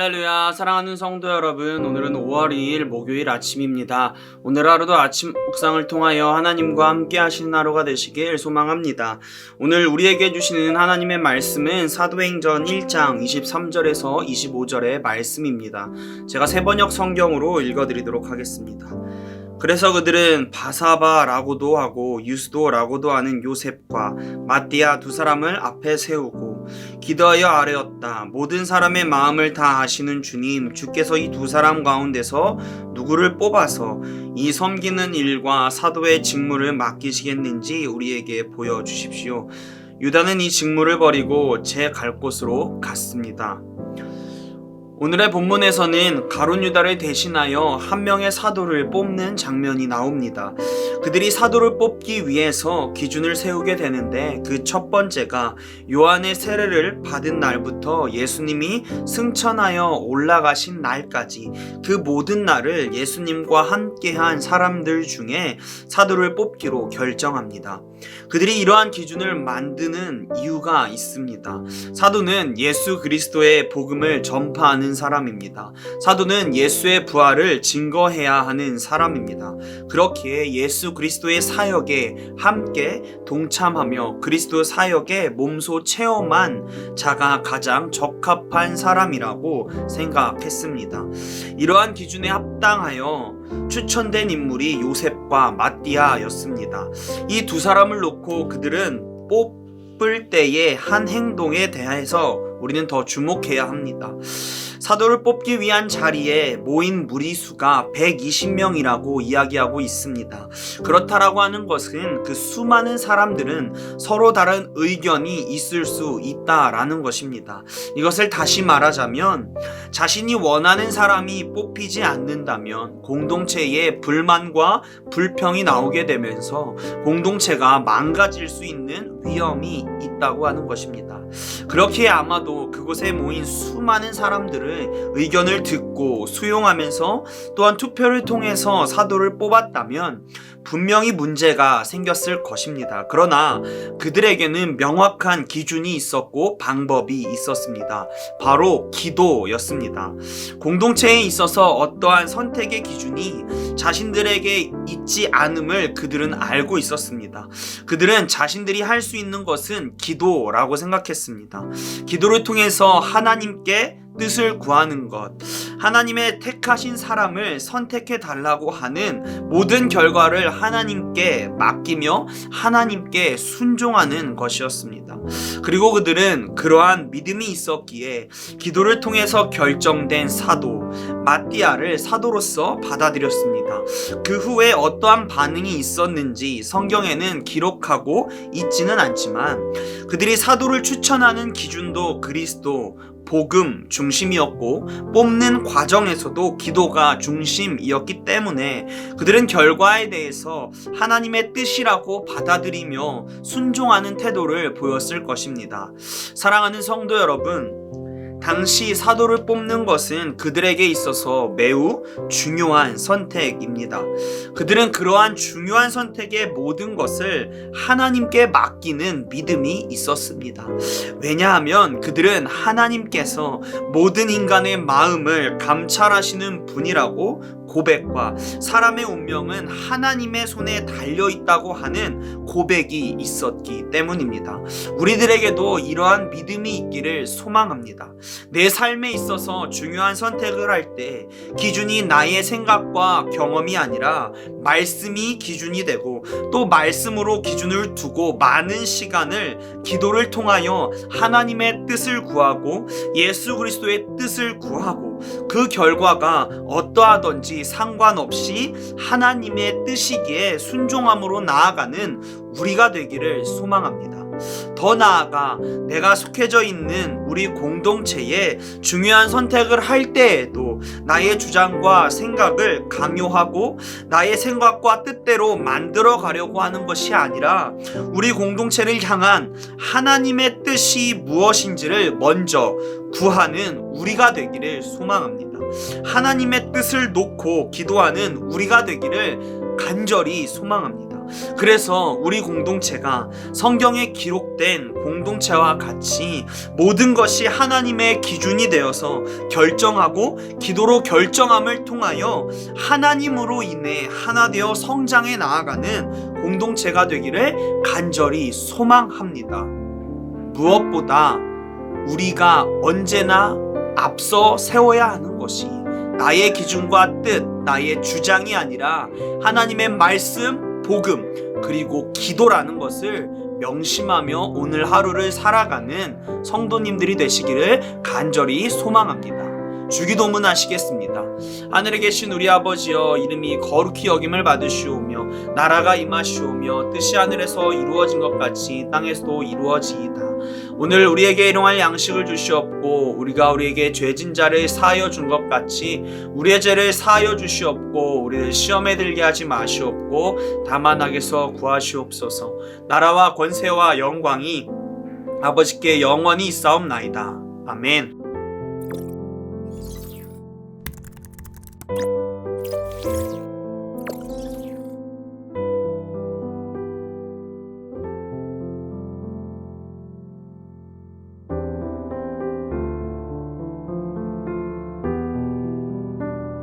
할렐루야. 사랑하는 성도 여러분, 오늘은 5월 2일 목요일 아침입니다. 오늘 하루도 아침 묵상을 통하여 하나님과 함께 하시는 하루가 되시길 소망합니다. 오늘 우리에게 주시는 하나님의 말씀은 사도행전 1장 23절에서 25절의 말씀입니다. 제가 세번역 성경으로 읽어드리도록 하겠습니다. 그래서 그들은 바사바라고도 하고 유스도라고도 하는 요셉과 마띠아 두 사람을 앞에 세우고 기도하여 아뢰었다. 모든 사람의 마음을 다 아시는 주님, 주께서 이 두 사람 가운데서 누구를 뽑아서 이 섬기는 일과 사도의 직무를 맡기시겠는지 우리에게 보여주십시오. 유다는 이 직무를 버리고 제 갈 곳으로 갔습니다. 오늘의 본문에서는 가룟 유다를 대신하여 한 명의 사도를 뽑는 장면이 나옵니다. 그들이 사도를 뽑기 위해서 기준을 세우게 되는데 그 첫 번째가 요한의 세례를 받은 날부터 예수님이 승천하여 올라가신 날까지 그 모든 날을 예수님과 함께한 사람들 중에 사도를 뽑기로 결정합니다. 그들이 이러한 기준을 만드는 이유가 있습니다. 사도는 예수 그리스도의 복음을 전파하는 사람입니다. 사도는 예수의 부활을 증거해야 하는 사람입니다. 그렇기에 예수 그리스도의 사역에 함께 동참하며 그리스도 사역에 몸소 체험한 자가 가장 적합한 사람이라고 생각했습니다. 이러한 기준에 합당하여 추천된 인물이 요셉과 마띠아였습니다. 이 두 사람을 놓고 그들은 뽑을 때의 한 행동에 대해서 우리는 더 주목해야 합니다. 사도를 뽑기 위한 자리에 모인 무리수가 120명이라고 이야기하고 있습니다. 그렇다라고 하는 것은 그 수많은 사람들은 서로 다른 의견이 있을 수 있다라는 것입니다. 이것을 다시 말하자면 자신이 원하는 사람이 뽑히지 않는다면 공동체에 불만과 불평이 나오게 되면서 공동체가 망가질 수 있는 위험이 있다고 하는 것입니다. 그렇기에 아마도 그곳에 모인 수많은 사람들은 의견을 듣고 수용하면서 또한 투표를 통해서 사도를 뽑았다면 분명히 문제가 생겼을 것입니다. 그러나 그들에게는 명확한 기준이 있었고 방법이 있었습니다. 바로 기도였습니다. 공동체에 있어서 어떠한 선택의 기준이 자신들에게 있지 않음을 그들은 알고 있었습니다. 그들은 자신들이 할 수 있는 것은 기도라고 생각했습니다. 기도를 통해서 하나님께 뜻을 구하는 것, 하나님의 택하신 사람을 선택해 달라고 하는 모든 결과를 하나님께 맡기며 하나님께 순종하는 것이었습니다. 그리고 그들은 그러한 믿음이 있었기에 기도를 통해서 결정된 사도 마띠아를 사도로서 받아들였습니다. 그 후에 어떠한 반응이 있었는지 성경에는 기록하고 있지는 않지만 그들이 사도를 추천하는 기준도 그리스도 복음 중심이었고 뽑는 과정에서도 기도가 중심이었기 때문에 그들은 결과에 대해서 하나님의 뜻이라고 받아들이며 순종하는 태도를 보였을 것입니다. 사랑하는 성도 여러분, 당시 사도를 뽑는 것은 그들에게 있어서 매우 중요한 선택입니다. 그들은 그러한 중요한 선택의 모든 것을 하나님께 맡기는 믿음이 있었습니다. 왜냐하면 그들은 하나님께서 모든 인간의 마음을 감찰하시는 분이라고 고백과 사람의 운명은 하나님의 손에 달려있다고 하는 고백이 있었기 때문입니다. 우리들에게도 이러한 믿음이 있기를 소망합니다. 내 삶에 있어서 중요한 선택을 할 때 기준이 나의 생각과 경험이 아니라 말씀이 기준이 되고 또 말씀으로 기준을 두고 많은 시간을 기도를 통하여 하나님의 뜻을 구하고 예수 그리스도의 뜻을 구하고 그 결과가 어떠하든지 상관없이 하나님의 뜻이기에 순종함으로 나아가는 우리가 되기를 소망합니다. 더 나아가 내가 속해져 있는 우리 공동체에 중요한 선택을 할 때에도 나의 주장과 생각을 강요하고 나의 생각과 뜻대로 만들어 가려고 하는 것이 아니라 우리 공동체를 향한 하나님의 뜻이 무엇인지를 먼저 구하는 우리가 되기를 소망합니다. 하나님의 뜻을 놓고 기도하는 우리가 되기를 간절히 소망합니다. 그래서 우리 공동체가 성경에 기록된 공동체와 같이 모든 것이 하나님의 기준이 되어서 결정하고 기도로 결정함을 통하여 하나님으로 인해 하나 되어 성장해 나아가는 공동체가 되기를 간절히 소망합니다. 무엇보다 우리가 언제나 앞서 세워야 하는 것이 나의 기준과 뜻, 나의 주장이 아니라 하나님의 말씀, 복음, 그리고 기도라는 것을 명심하며 오늘 하루를 살아가는 성도님들이 되시기를 간절히 소망합니다. 주기도문 하시겠습니다. 하늘에 계신 우리 아버지여, 이름이 거룩히 여김을 받으시오며 나라가 임하시오며 뜻이 하늘에서 이루어진 것 같이 땅에서도 이루어지이다. 오늘 우리에게 일용할 양식을 주시옵고 우리가 우리에게 죄진 자를 사하여 준 것 같이 우리의 죄를 사하여 주시옵고 우리를 시험에 들게 하지 마시옵고 다만 악에서 구하시옵소서. 나라와 권세와 영광이 아버지께 영원히 있사옵나이다. 아멘.